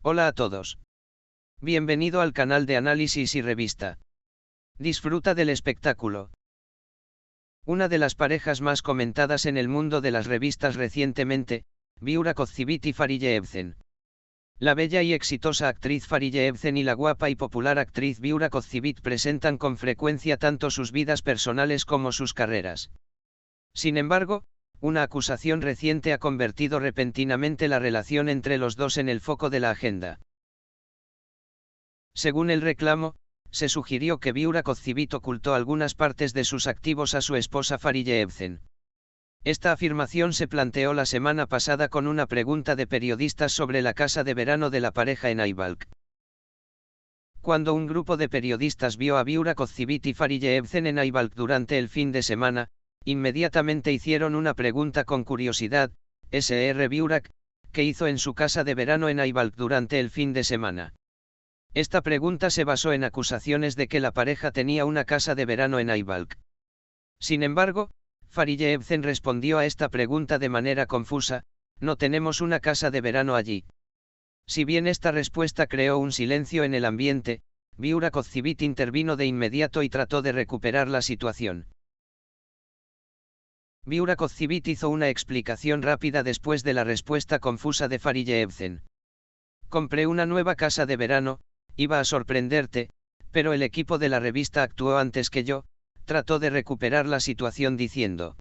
Hola a todos. Bienvenido al canal de análisis y revista. Disfruta del espectáculo. Una de las parejas más comentadas en el mundo de las revistas recientemente, Burak Özçivit y Fariye Evcen. La bella y exitosa actriz Fariye Evcen y la guapa y popular actriz Burak Özçivit presentan con frecuencia tanto sus vidas personales como sus carreras. Sin embargo, una acusación reciente ha convertido repentinamente la relación entre los dos en el foco de la agenda. Según el reclamo, se sugirió que Burak Özçivit ocultó algunas partes de sus activos a su esposa Fariye Evcen. Esta afirmación se planteó la semana pasada con una pregunta de periodistas sobre la casa de verano de la pareja en Ayvalık. Cuando un grupo de periodistas vio a Burak Özçivit y Fariye Evcen en Ayvalık durante el fin de semana, inmediatamente hicieron una pregunta con curiosidad: Sr. Burak, ¿qué hizo en su casa de verano en Ayvalık durante el fin de semana? Esta pregunta se basó en acusaciones de que la pareja tenía una casa de verano en Ayvalık. Sin embargo, Fariye Evcen respondió a esta pregunta de manera confusa: no tenemos una casa de verano allí. Si bien esta respuesta creó un silencio en el ambiente, Burak Özçivit intervino de inmediato y trató de recuperar la situación. Burak Özçivit hizo una explicación rápida después de la respuesta confusa de Fariye Evcen. Compré una nueva casa de verano, iba a sorprenderte, pero el equipo de la revista actuó antes que yo, trató de recuperar la situación diciendo.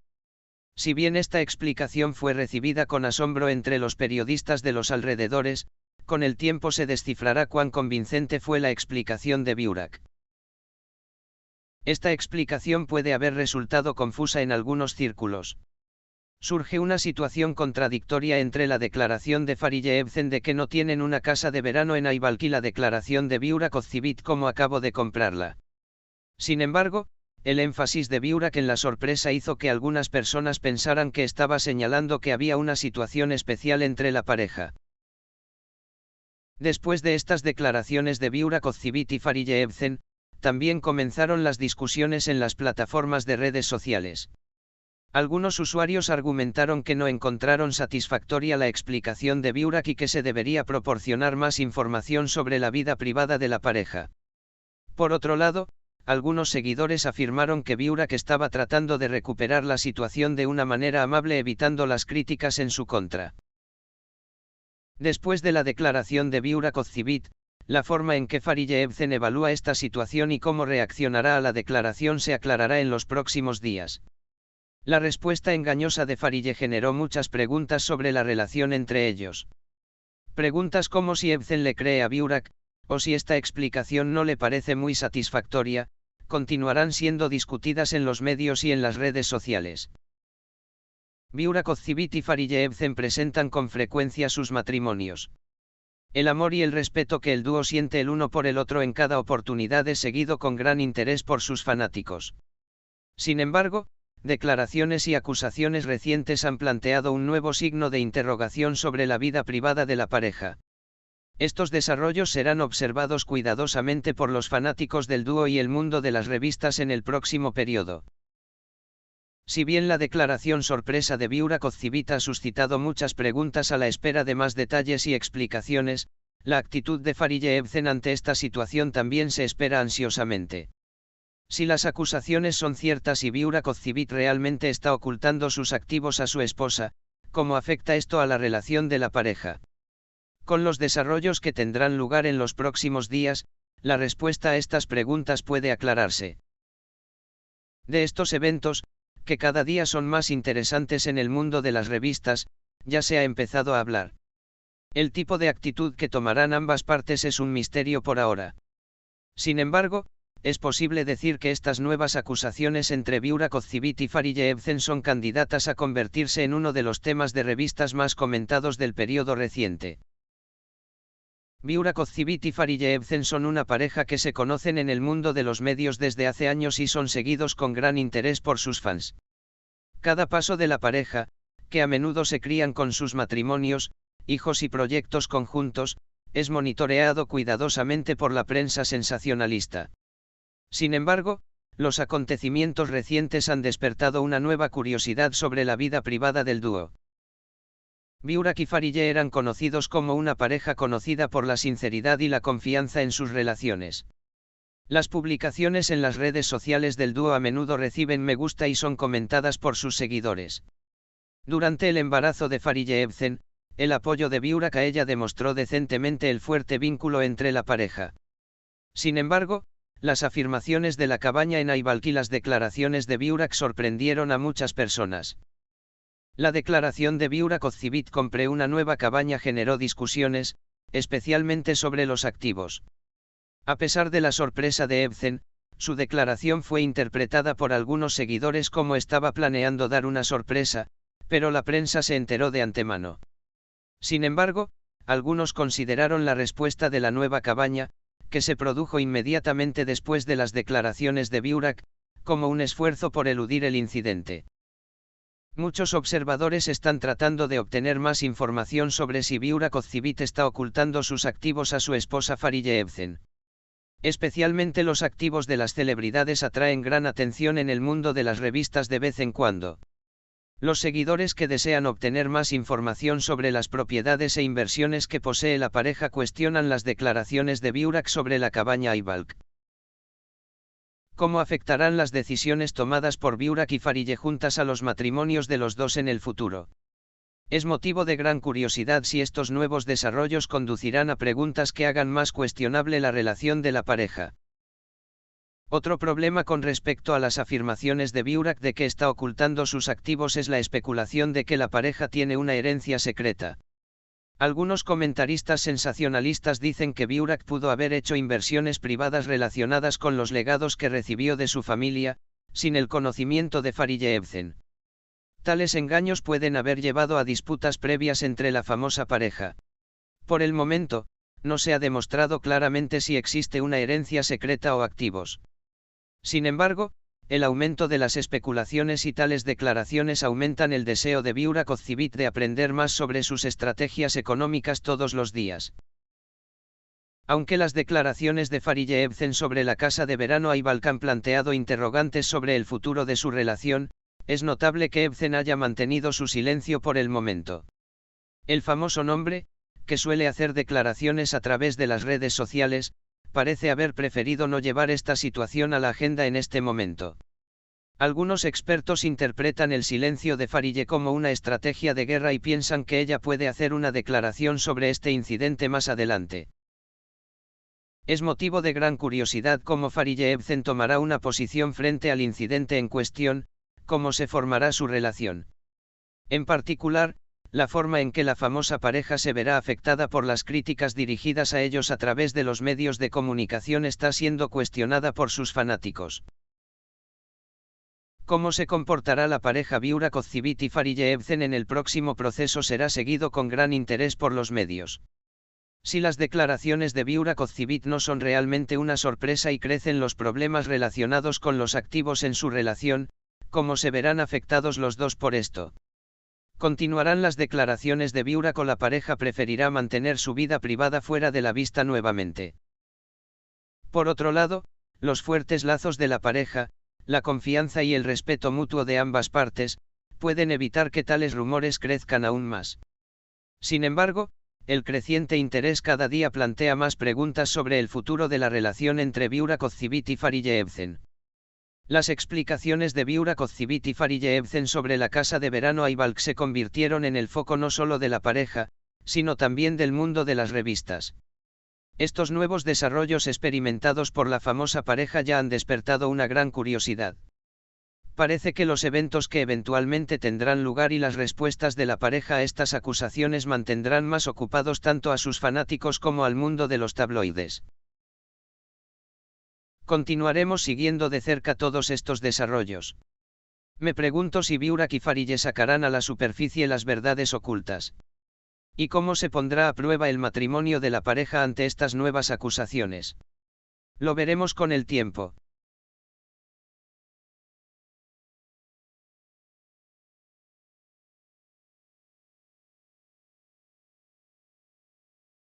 Si bien esta explicación fue recibida con asombro entre los periodistas de los alrededores, con el tiempo se descifrará cuán convincente fue la explicación de Burak. Esta explicación puede haber resultado confusa en algunos círculos. Surge una situación contradictoria entre la declaración de Fariye Evcen de que no tienen una casa de verano en Ayvalık y la declaración de Burak Özçivit como acabo de comprarla. Sin embargo, el énfasis de Burak en la sorpresa hizo que algunas personas pensaran que estaba señalando que había una situación especial entre la pareja. Después de estas declaraciones de Burak Özçivit y Fariye Evcen, también comenzaron las discusiones en las plataformas de redes sociales. Algunos usuarios argumentaron que no encontraron satisfactoria la explicación de Burak y que se debería proporcionar más información sobre la vida privada de la pareja. Por otro lado, algunos seguidores afirmaron que Burak estaba tratando de recuperar la situación de una manera amable evitando las críticas en su contra. Después de la declaración de Burak Özçivit, la forma en que Fariye Evcen evalúa esta situación y cómo reaccionará a la declaración se aclarará en los próximos días. La respuesta engañosa de Fariye generó muchas preguntas sobre la relación entre ellos. Preguntas como si Evcen le cree a Burak, o si esta explicación no le parece muy satisfactoria, continuarán siendo discutidas en los medios y en las redes sociales. Burak Özçivit y Fariye Evcen presentan con frecuencia sus matrimonios. El amor y el respeto que el dúo siente el uno por el otro en cada oportunidad es seguido con gran interés por sus fanáticos. Sin embargo, declaraciones y acusaciones recientes han planteado un nuevo signo de interrogación sobre la vida privada de la pareja. Estos desarrollos serán observados cuidadosamente por los fanáticos del dúo y el mundo de las revistas en el próximo periodo. Si bien la declaración sorpresa de Burak Özçivit ha suscitado muchas preguntas a la espera de más detalles y explicaciones, la actitud de Fariye Evcen ante esta situación también se espera ansiosamente. Si las acusaciones son ciertas y Burak Özçivit realmente está ocultando sus activos a su esposa, ¿cómo afecta esto a la relación de la pareja? Con los desarrollos que tendrán lugar en los próximos días, la respuesta a estas preguntas puede aclararse. De estos eventos, que cada día son más interesantes en el mundo de las revistas, ya se ha empezado a hablar. El tipo de actitud que tomarán ambas partes es un misterio por ahora. Sin embargo, es posible decir que estas nuevas acusaciones entre Burak Özçivit y Fariye Evcen son candidatas a convertirse en uno de los temas de revistas más comentados del periodo reciente. Burak Özçivit y Fariye Evcen son una pareja que se conocen en el mundo de los medios desde hace años y son seguidos con gran interés por sus fans. Cada paso de la pareja, que a menudo se crían con sus matrimonios, hijos y proyectos conjuntos, es monitoreado cuidadosamente por la prensa sensacionalista. Sin embargo, los acontecimientos recientes han despertado una nueva curiosidad sobre la vida privada del dúo. Biurak y Farije eran conocidos como una pareja conocida por la sinceridad y la confianza en sus relaciones. Las publicaciones en las redes sociales del dúo a menudo reciben me gusta y son comentadas por sus seguidores. Durante el embarazo de Farije Evcen, el apoyo de Biurak a ella demostró decentemente el fuerte vínculo entre la pareja. Sin embargo, las afirmaciones de la cabaña en Ayvalık y las declaraciones de Biurak sorprendieron a muchas personas. La declaración de Biurak Ozcivit compré una nueva cabaña generó discusiones, especialmente sobre los activos. A pesar de la sorpresa de Evcen, su declaración fue interpretada por algunos seguidores como estaba planeando dar una sorpresa, pero la prensa se enteró de antemano. Sin embargo, algunos consideraron la respuesta de la nueva cabaña, que se produjo inmediatamente después de las declaraciones de Biurak, como un esfuerzo por eludir el incidente. Muchos observadores están tratando de obtener más información sobre si Biurak Ozcivit está ocultando sus activos a su esposa Farije Evcen. Especialmente los activos de las celebridades atraen gran atención en el mundo de las revistas de vez en cuando. Los seguidores que desean obtener más información sobre las propiedades e inversiones que posee la pareja cuestionan las declaraciones de Biurak sobre la cabaña Ayvalık. ¿Cómo afectarán las decisiones tomadas por Biurak y Farije juntas a los matrimonios de los dos en el futuro? Es motivo de gran curiosidad si estos nuevos desarrollos conducirán a preguntas que hagan más cuestionable la relación de la pareja. Otro problema con respecto a las afirmaciones de Biurak de que está ocultando sus activos es la especulación de que la pareja tiene una herencia secreta. Algunos comentaristas sensacionalistas dicen que Biurak pudo haber hecho inversiones privadas relacionadas con los legados que recibió de su familia, sin el conocimiento de Farije Evcen. Tales engaños pueden haber llevado a disputas previas entre la famosa pareja. Por el momento, no se ha demostrado claramente si existe una herencia secreta o activos. Sin embargo, el aumento de las especulaciones y tales declaraciones aumentan el deseo de Biurak Ozcivit de aprender más sobre sus estrategias económicas todos los días. Aunque las declaraciones de Farije Evcen sobre la casa de verano Ayvalık han planteado interrogantes sobre el futuro de su relación, es notable que Evcen haya mantenido su silencio por el momento. El famoso nombre, que suele hacer declaraciones a través de las redes sociales, parece haber preferido no llevar esta situación a la agenda en este momento. Algunos expertos interpretan el silencio de Farije como una estrategia de guerra y piensan que ella puede hacer una declaración sobre este incidente más adelante. Es motivo de gran curiosidad cómo Farije Evcen tomará una posición frente al incidente en cuestión, cómo se formará su relación. En particular, la forma en que la famosa pareja se verá afectada por las críticas dirigidas a ellos a través de los medios de comunicación está siendo cuestionada por sus fanáticos. Cómo se comportará la pareja Biurak Ozcivit y Farije Evcen en el próximo proceso será seguido con gran interés por los medios. Si las declaraciones de Biurak Ozcivit no son realmente una sorpresa y crecen los problemas relacionados con los activos en su relación, ¿cómo se verán afectados los dos por esto? Continuarán las declaraciones de Biurak o la pareja preferirá mantener su vida privada fuera de la vista nuevamente. Por otro lado, los fuertes lazos de la pareja, la confianza y el respeto mutuo de ambas partes, pueden evitar que tales rumores crezcan aún más. Sin embargo, el creciente interés cada día plantea más preguntas sobre el futuro de la relación entre Biurak Ozcivit y Farije Evcen. Las explicaciones de Biurak Ozcivit y Farije Evcen sobre la casa de verano Ayvalık se convirtieron en el foco no solo de la pareja, sino también del mundo de las revistas. Estos nuevos desarrollos experimentados por la famosa pareja ya han despertado una gran curiosidad. Parece que los eventos que eventualmente tendrán lugar y las respuestas de la pareja a estas acusaciones mantendrán más ocupados tanto a sus fanáticos como al mundo de los tabloides. Continuaremos siguiendo de cerca todos estos desarrollos. Me pregunto si Biurak y Farije sacarán a la superficie las verdades ocultas. ¿Y cómo se pondrá a prueba el matrimonio de la pareja ante estas nuevas acusaciones? Lo veremos con el tiempo.